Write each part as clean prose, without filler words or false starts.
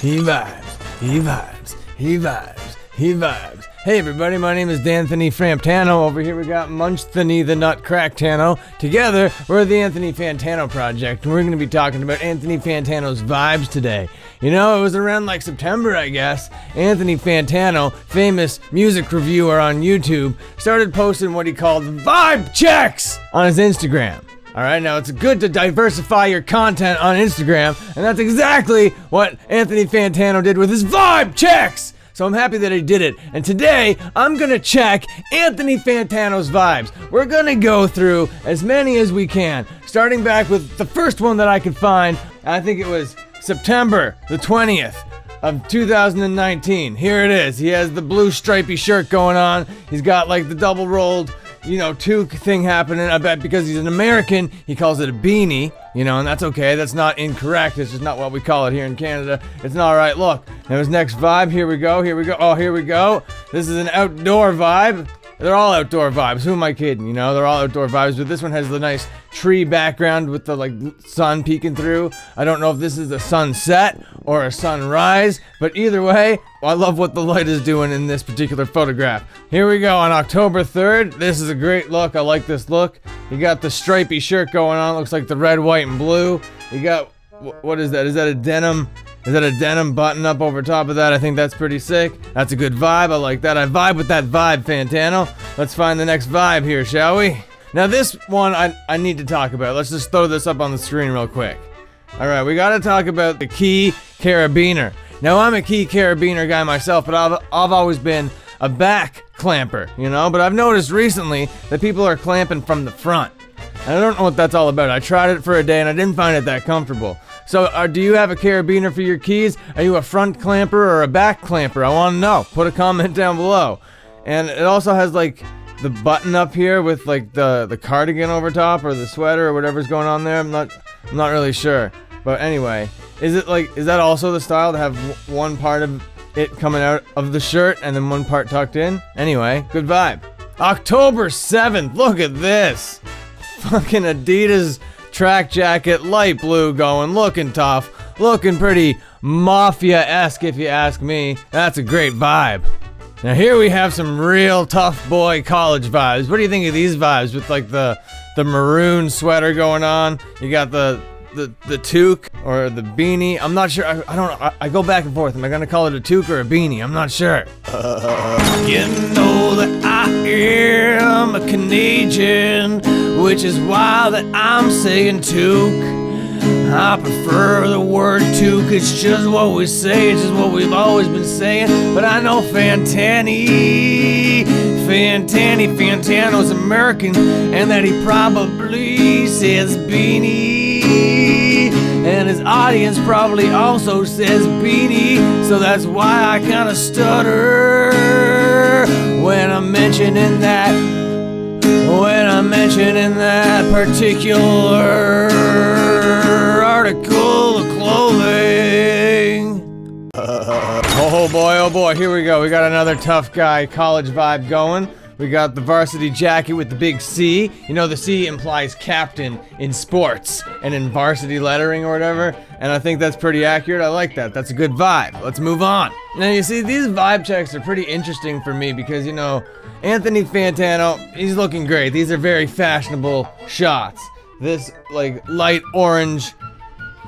He vibes, he vibes, he vibes, he vibes. Hey everybody, my name is D'Anthony Framptano. Over here we got Munchie the Nutcracker. Together, we're the Anthony Fantano Project, and we're going to be talking about Anthony Fantano's vibes today. You know, it was around like September, I guess. Anthony Fantano, famous music reviewer on YouTube, started posting what he called vibe checks on his Instagram. Alright, now it's good to diversify your content on Instagram, and that's exactly what Anthony Fantano did with his vibe checks! So I'm happy that he did it, and today I'm gonna check Anthony Fantano's vibes. We're gonna go through as many as we can, starting back with the first one that I could find. I think it was September the 20th of 2019. Here it is. He has the blue stripy shirt going on. He's got like the double rolled, toque thing happening. I bet because he's an American, he calls it a beanie, and that's okay. That's not incorrect. It's just not what we call it here in Canada. It's not right. Look, now his next vibe. Here we go. Oh, here we go. This is an outdoor vibe. They're all outdoor vibes. Who am I kidding? They're all outdoor vibes, but this one has the nice tree background with the sun peeking through. I don't know if this is a sunset or a sunrise, but either way, I love what the light is doing in this particular photograph. Here we go on October 3rd. This is a great look. I like this look. You got the stripy shirt going on. Looks like the red, white, and blue. You got, what is that? Is that a denim? Is that a denim button up over top of that? I think that's pretty sick. That's a good vibe. I like that. I vibe with that vibe, Fantano. Let's find the next vibe here, shall we? Now this one I need to talk about. Let's just throw this up on the screen real quick. Alright, we gotta talk about the key carabiner. Now I'm a key carabiner guy myself, but I've always been a back clamper, But I've noticed recently that people are clamping from the front. And I don't know what that's all about. I tried it for a day and I didn't find it that comfortable. So, do you have a carabiner for your keys? Are you a front clamper or a back clamper? I want to know. Put a comment down below. And it also has like the button up here with like the cardigan over top or the sweater or whatever's going on there. I'm not really sure. But anyway, is that also the style to have one part of it coming out of the shirt and then one part tucked in? Anyway, good vibe. October 7th. Look at this. Fucking Adidas track jacket, light blue going, looking tough, looking pretty mafia-esque if you ask me. That's a great vibe. Now here we have some real tough boy college vibes. What do you think of these vibes with like the maroon sweater going on? You got the toque or the beanie. I'm not sure. I don't know. I go back and forth. Am I gonna call it a toque or a beanie? I'm not sure. You know that I am a Canadian, which is why that I'm saying toque. I prefer the word toque. It's just what we say. It's just what we've always been saying. But I know Fantano's American, and that he probably says beanie. And his audience probably also says beanie, so that's why I kinda stutter when I'm mentioning that particular article of clothing. Oh boy, here we go. We got another tough guy college vibe going. We got the varsity jacket with the big C. The C implies captain in sports and in varsity lettering or whatever. And I think that's pretty accurate. I like that. That's a good vibe. Let's move on. Now you see, these vibe checks are pretty interesting for me because, Anthony Fantano, he's looking great. These are very fashionable shots. This, light orange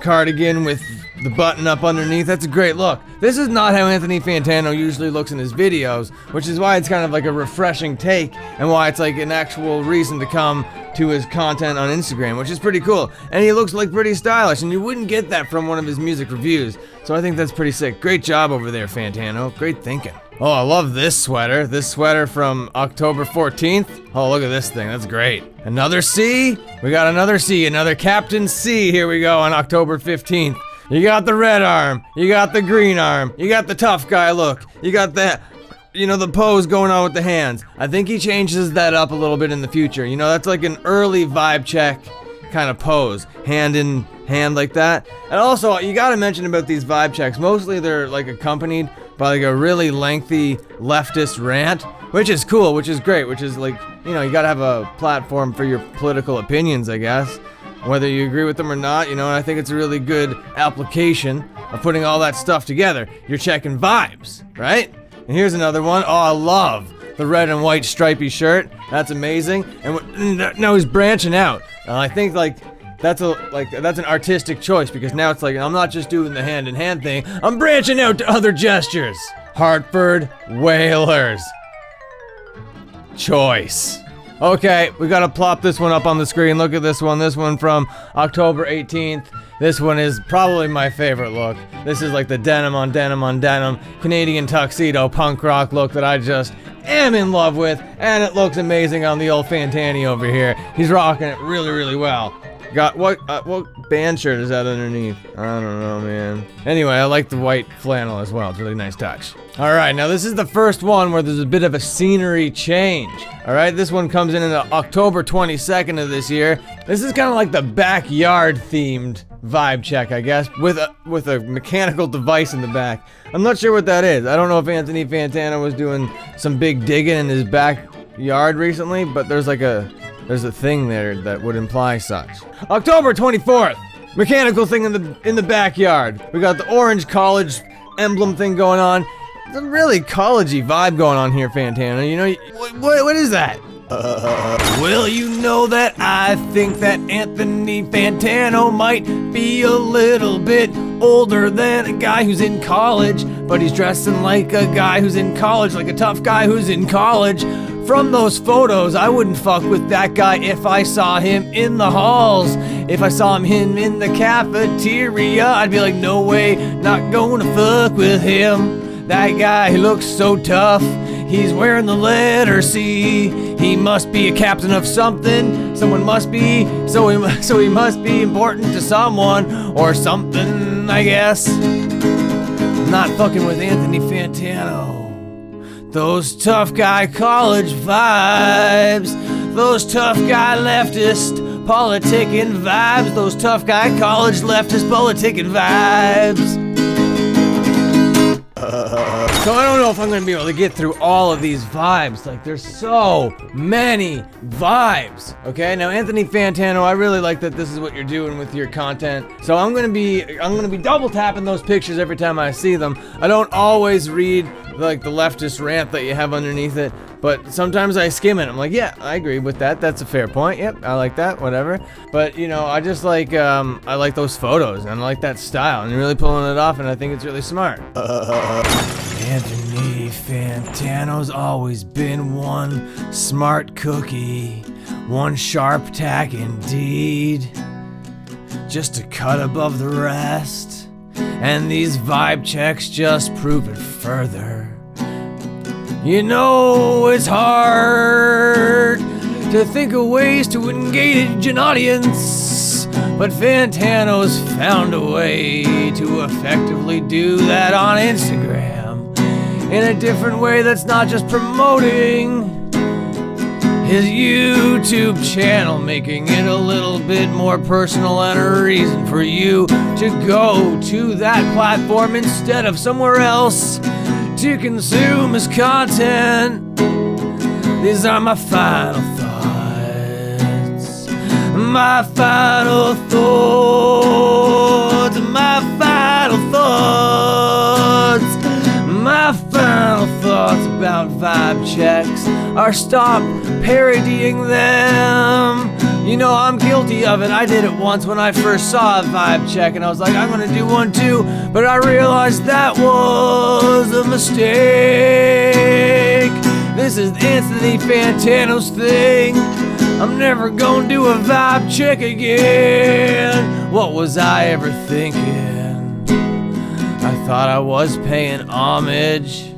cardigan with the button up underneath, that's a great look. This is not how Anthony Fantano usually looks in his videos, which is why it's kind of like a refreshing take and why it's like an actual reason to come to his content on Instagram, which is pretty cool. And he looks like pretty stylish, and you wouldn't get that from one of his music reviews. So I think that's pretty sick. Great job over there, Fantano. Great thinking. Oh, I love this sweater. This sweater from October 14th. Oh, look at this thing. That's great. Another C? We got another C. Another Captain C. Here we go on October 15th. You got the red arm. You got the green arm. You got the tough guy look. You got the pose going on with the hands. I think he changes that up a little bit in the future. That's like an early vibe check kind of pose. Hand in hand like that. And also, you gotta mention about these vibe checks. Mostly they're like accompanied by like a really lengthy leftist rant, which is cool, which is great, which is like, you gotta have a platform for your political opinions, I guess. Whether you agree with them or not, and I think it's a really good application of putting all that stuff together. You're checking vibes, right? And here's another one. Oh, I love the red and white stripy shirt. That's amazing. And now he's branching out. I think like that's an artistic choice, because now it's like I'm not just doing the hand-in-hand thing. I'm branching out to other gestures. Hartford Whalers. Choice. Okay, we gotta plop this one up on the screen. Look at this one. This one from October 18th. This one is probably my favorite look. This is like the denim on denim on denim Canadian tuxedo punk rock look that I just am in love with, and it looks amazing on the old Fantano over here. He's rocking it really, really well. Got what band shirt is that underneath? I don't know, man. Anyway, I like the white flannel as well. It's a really nice touch. All right, now this is the first one where there's a bit of a scenery change. All right, this one comes in October 22nd of this year. This is kind of like the backyard themed vibe check, I guess, with a mechanical device in the back. I'm not sure what that is. I don't know if Anthony Fantano was doing some big digging in his backyard recently, but there's a thing there that would imply such. October 24th, mechanical thing in the backyard. We got the orange college emblem thing going on. It's a really college-y vibe going on here, Fantano. You know, what is that? Well, you know that I think that Anthony Fantano might be a little bit older than a guy who's in college, but he's dressing like a guy who's in college, like a tough guy who's in college. From those photos, I wouldn't fuck with that guy if I saw him in the halls. If I saw him in the cafeteria, I'd be like, no way, not gonna fuck with him. That guy, he looks so tough. He's wearing the letter C. He must be a captain of something. Someone must be, so he must be important to someone or something, I guess. I'm not fucking with Anthony Fantano. Those tough guy college vibes. Those tough guy leftist politicking vibes. Those tough guy college leftist politicking vibes. So I don't know if I'm gonna be able to get through all of these vibes. Like, there's so many vibes. Okay, now Anthony Fantano, I really like that this is what you're doing with your content. So I'm gonna be double tapping those pictures every time I see them. I don't always read like the leftist rant that you have underneath it, but sometimes I skim it. I'm like, yeah, I agree with that. That's a fair point. Yep, I like that. Whatever. But you know, I just like I like those photos and I like that style and you're really pulling it off, and I think it's really smart. Anthony Fantano's always been one smart cookie, one sharp tack indeed, just a cut above the rest, and these vibe checks just prove it further. You know, it's hard to think of ways to engage an audience, but Fantano's found a way to effectively do that on Instagram in a different way that's not just promoting his YouTube channel, making it a little bit more personal and a reason for you to go to that platform instead of somewhere else to consume his content. These are my final thoughts. My final thoughts. My final thoughts. My final thoughts about vibe checks are stop parodying them. You know, I'm guilty of it. I did it once when I first saw a vibe check and I was like, I'm gonna do one too, but I realized that was a mistake. This is Anthony Fantano's thing. I'm never gonna do a vibe check again. What was I ever thinking? I thought I was paying homage,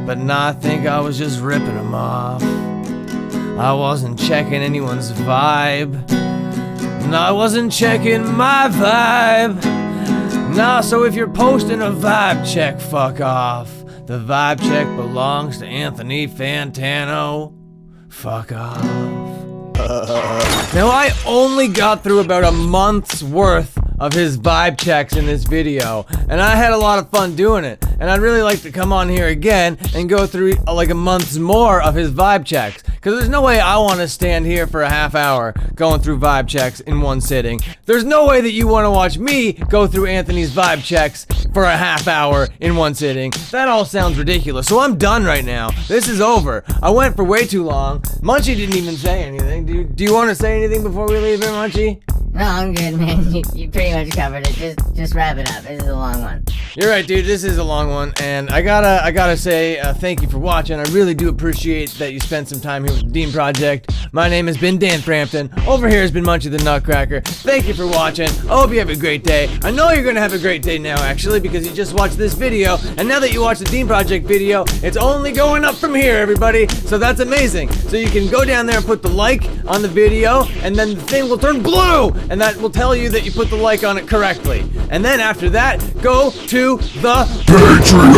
but now I think I was just ripping them off. I wasn't checking anyone's vibe. No, I wasn't checking my vibe. Nah, so if you're posting a vibe check, fuck off. The vibe check belongs to Anthony Fantano. Fuck off. Now, I only got through about a month's worth of his vibe checks in this video, and I had a lot of fun doing it. And I'd really like to come on here again and go through like a month's more of his vibe checks, because there's no way I want to stand here for a half hour going through vibe checks in one sitting. There's no way that you want to watch me go through Anthony's vibe checks for a half hour in one sitting. That all sounds ridiculous. So I'm done right now. This is over. I went for way too long. Munchie didn't even say anything. Do you want to say anything before we leave here, Munchie? No, I'm good, man. You pretty much covered it. Just wrap it up. This is a long one. You're right, dude. This is a long one, and I gotta say thank you for watching. I really do appreciate that you spent some time here with the Dean Project. My name has been Dan Frampton. Over here has been Munchie the Nutcracker. Thank you for watching. I hope you have a great day. I know you're gonna have a great day now, actually, because you just watched this video, and now that you watched the Dean Project video, it's only going up from here, everybody. So that's amazing. So you can go down there and put the like on the video, and then the thing will turn blue, and that will tell you that you put the like on it correctly. And then after that, go to the Patreon!